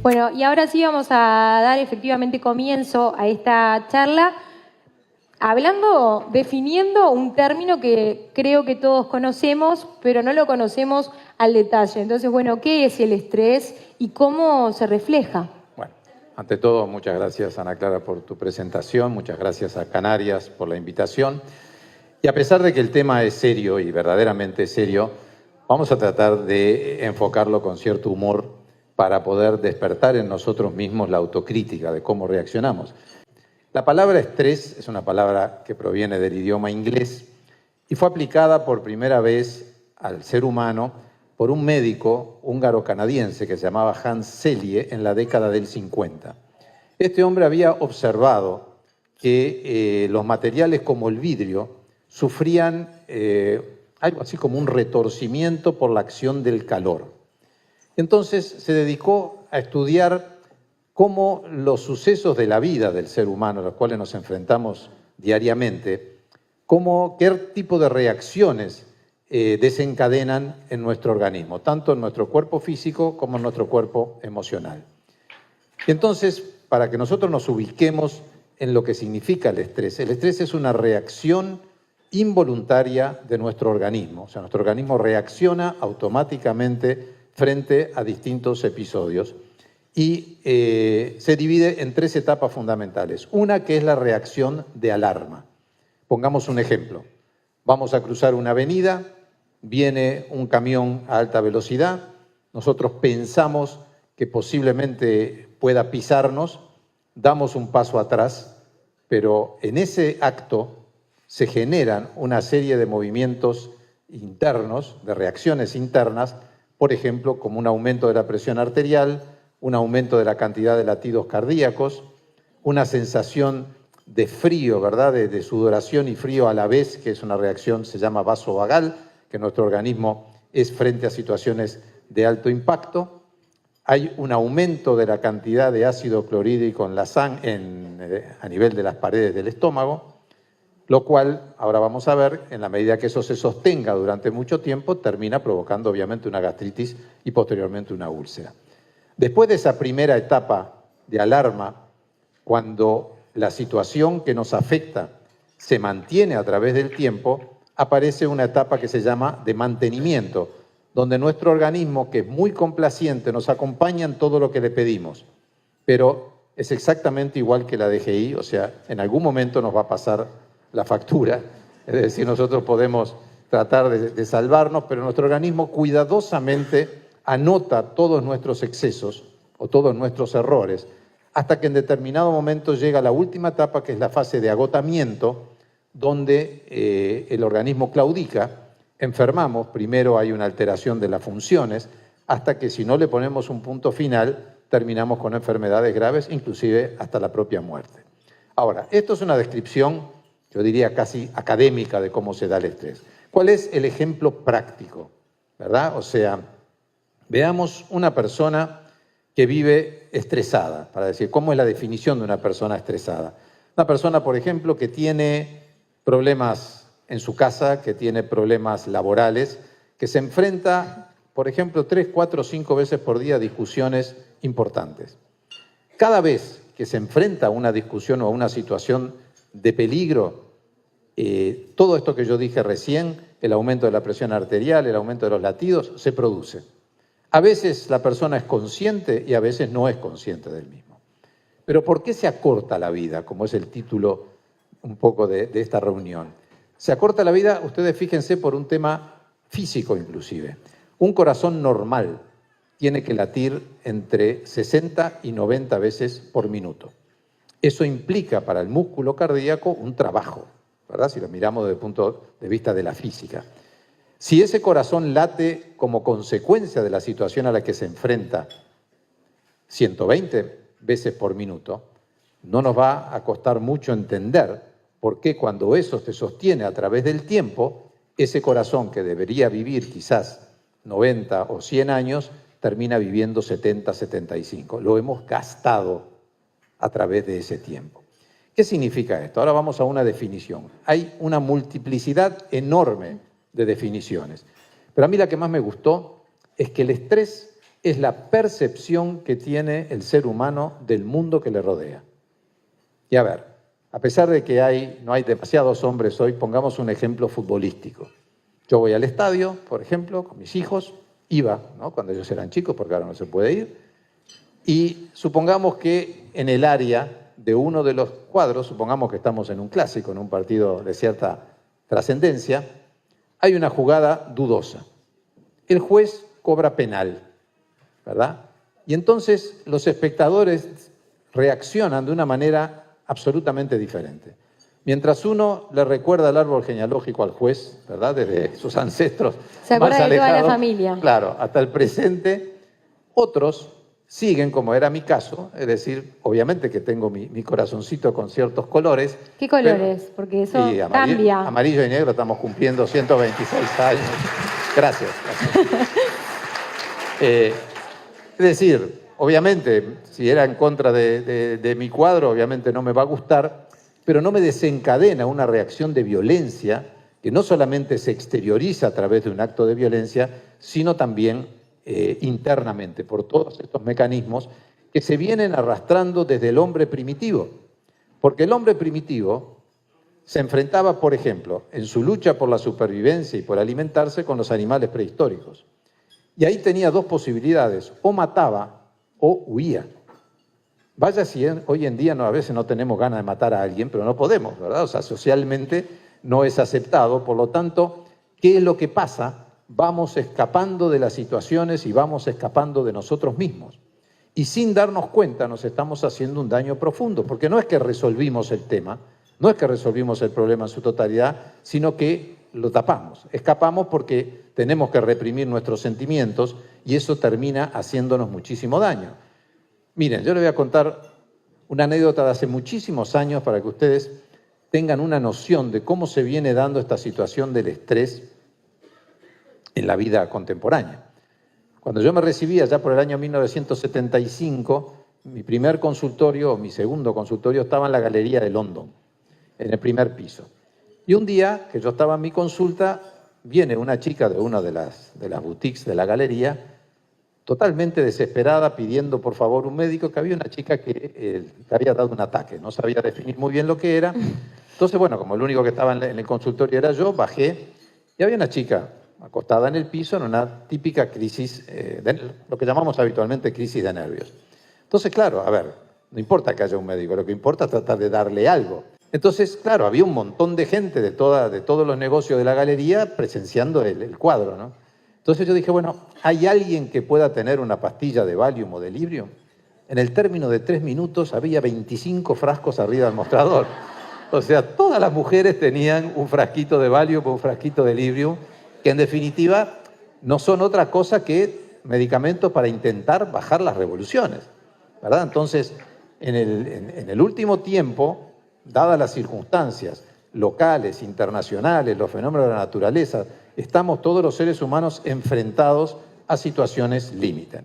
Bueno, y ahora sí vamos a dar efectivamente comienzo a esta charla, definiendo un término que creo que todos conocemos, pero no lo conocemos al detalle. Entonces, bueno, ¿qué es el estrés y cómo se refleja? Bueno, ante todo, muchas gracias, Ana Clara, por tu presentación. Muchas gracias a Canarias por la invitación. Y a pesar de que el tema es serio y verdaderamente serio, vamos a tratar de enfocarlo con cierto humor para poder despertar en nosotros mismos la autocrítica de cómo reaccionamos. La palabra estrés es una palabra que proviene del idioma inglés y fue aplicada por primera vez al ser humano por un médico húngaro-canadiense que se llamaba Hans Selye en la década del 50. Este hombre había observado que los materiales como el vidrio sufrían algo así como un retorcimiento por la acción del calor. Entonces se dedicó a estudiar cómo los sucesos de la vida del ser humano, a los cuales nos enfrentamos diariamente, qué tipo de reacciones desencadenan en nuestro organismo, tanto en nuestro cuerpo físico como en nuestro cuerpo emocional. Y entonces, para que nosotros nos ubiquemos en lo que significa el estrés es una reacción involuntaria de nuestro organismo. O sea, nuestro organismo reacciona automáticamente frente a distintos episodios y se divide en tres etapas fundamentales. Una que es la reacción de alarma. Pongamos un ejemplo. Vamos a cruzar una avenida, viene un camión a alta velocidad, nosotros pensamos que posiblemente pueda pisarnos, damos un paso atrás, pero en ese acto se generan una serie de movimientos internos, de reacciones internas, por ejemplo, como un aumento de la presión arterial, un aumento de la cantidad de latidos cardíacos, una sensación de frío, ¿verdad? De sudoración y frío a la vez, que es una reacción, se llama vasovagal, que nuestro organismo es frente a situaciones de alto impacto. Hay un aumento de la cantidad de ácido clorhídrico en la sangre, a nivel de las paredes del estómago, lo cual, ahora vamos a ver, en la medida que eso se sostenga durante mucho tiempo, termina provocando obviamente una gastritis y posteriormente una úlcera. Después de esa primera etapa de alarma, cuando la situación que nos afecta se mantiene a través del tiempo, aparece una etapa que se llama de mantenimiento, donde nuestro organismo, que es muy complaciente, nos acompaña en todo lo que le pedimos, pero es exactamente igual que la DGI, o sea, en algún momento nos va a pasar la factura, es decir, nosotros podemos tratar de salvarnos, pero nuestro organismo cuidadosamente anota todos nuestros excesos o todos nuestros errores, hasta que en determinado momento llega la última etapa, que es la fase de agotamiento, donde el organismo claudica, enfermamos, primero hay una alteración de las funciones, hasta que si no le ponemos un punto final, terminamos con enfermedades graves, inclusive hasta la propia muerte. Ahora, esto es una descripción, yo diría casi académica, de cómo se da el estrés. ¿Cuál es el ejemplo práctico? ¿Verdad? O sea, veamos una persona que vive estresada, para decir, ¿cómo es la definición de una persona estresada? Una persona, por ejemplo, que tiene problemas en su casa, que tiene problemas laborales, que se enfrenta, por ejemplo, 3, 4, 5 veces por día a discusiones importantes. Cada vez que se enfrenta a una discusión o a una situación de peligro, todo esto que yo dije recién, el aumento de la presión arterial, el aumento de los latidos, se produce. A veces la persona es consciente y a veces no es consciente del mismo. Pero ¿por qué se acorta la vida? Como es el título un poco de esta reunión. Se acorta la vida, ustedes fíjense, por un tema físico inclusive. Un corazón normal tiene que latir entre 60 y 90 veces por minuto. Eso implica para el músculo cardíaco un trabajo, ¿verdad? Si lo miramos desde el punto de vista de la física. Si ese corazón late como consecuencia de la situación a la que se enfrenta 120 veces por minuto, no nos va a costar mucho entender por qué cuando eso se sostiene a través del tiempo, ese corazón que debería vivir quizás 90 o 100 años, termina viviendo 70, 75. Lo hemos gastado a través de ese tiempo. ¿Qué significa esto? Ahora vamos a una definición. Hay una multiplicidad enorme de definiciones. Pero a mí la que más me gustó es que el estrés es la percepción que tiene el ser humano del mundo que le rodea. Y a ver, a pesar de que no hay demasiados hombres hoy, pongamos un ejemplo futbolístico. Yo voy al estadio, por ejemplo, con mis hijos, iba, ¿no?, cuando ellos eran chicos, porque ahora no se puede ir, y supongamos que en el área de uno de los cuadros, supongamos que estamos en un clásico, en un partido de cierta trascendencia, hay una jugada dudosa. El juez cobra penal, ¿verdad? Y entonces los espectadores reaccionan de una manera absolutamente diferente. Mientras uno le recuerda el árbol genealógico al juez, ¿verdad?, desde sus ancestros se acuerda más de toda alejados, la familia. claro, hasta el presente, otros siguen, como era mi caso, es decir, obviamente que tengo mi corazoncito con ciertos colores. ¿Qué colores? Porque eso cambia. Amarillo y negro, estamos cumpliendo 126 años. Gracias. Es decir, obviamente, si era en contra de mi cuadro, obviamente no me va a gustar, pero no me desencadena una reacción de violencia que no solamente se exterioriza a través de un acto de violencia, sino también internamente, por todos estos mecanismos que se vienen arrastrando desde el hombre primitivo. Porque el hombre primitivo se enfrentaba, por ejemplo, en su lucha por la supervivencia y por alimentarse con los animales prehistóricos. Y ahí tenía dos posibilidades, o mataba o huía. Vaya si hoy en día a veces no tenemos ganas de matar a alguien, pero no podemos, ¿verdad? O sea, socialmente no es aceptado. Por lo tanto, ¿qué es lo que pasa? Vamos escapando de las situaciones y vamos escapando de nosotros mismos. Y sin darnos cuenta nos estamos haciendo un daño profundo, porque no es que resolvimos el tema, no es que resolvimos el problema en su totalidad, sino que lo tapamos. Escapamos porque tenemos que reprimir nuestros sentimientos y eso termina haciéndonos muchísimo daño. Miren, yo les voy a contar una anécdota de hace muchísimos años para que ustedes tengan una noción de cómo se viene dando esta situación del estrés en la vida contemporánea. Cuando yo me recibí allá por el año 1975, mi primer consultorio, o mi segundo consultorio, estaba en la Galería de London, en el primer piso. Y un día que yo estaba en mi consulta, viene una chica de una de las boutiques de la galería, totalmente desesperada, pidiendo por favor un médico, que había una chica que había dado un ataque, no sabía definir muy bien lo que era. Entonces, bueno, como el único que estaba en el consultorio era yo, bajé y había una chica acostada en el piso en una típica crisis, lo que llamamos habitualmente crisis de nervios. Entonces, claro, a ver, no importa que haya un médico, lo que importa es tratar de darle algo. Entonces, claro, había un montón de gente de todos los negocios de la galería presenciando el cuadro, ¿no? Entonces yo dije, bueno, ¿hay alguien que pueda tener una pastilla de Valium o de Librium? En el término de 3 minutos había 25 frascos arriba del mostrador. O sea, todas las mujeres tenían un frasquito de Valium o un frasquito de Librium, que en definitiva no son otra cosa que medicamentos para intentar bajar las revoluciones, ¿verdad? Entonces, en el último tiempo, dadas las circunstancias locales, internacionales, los fenómenos de la naturaleza, estamos todos los seres humanos enfrentados a situaciones límite.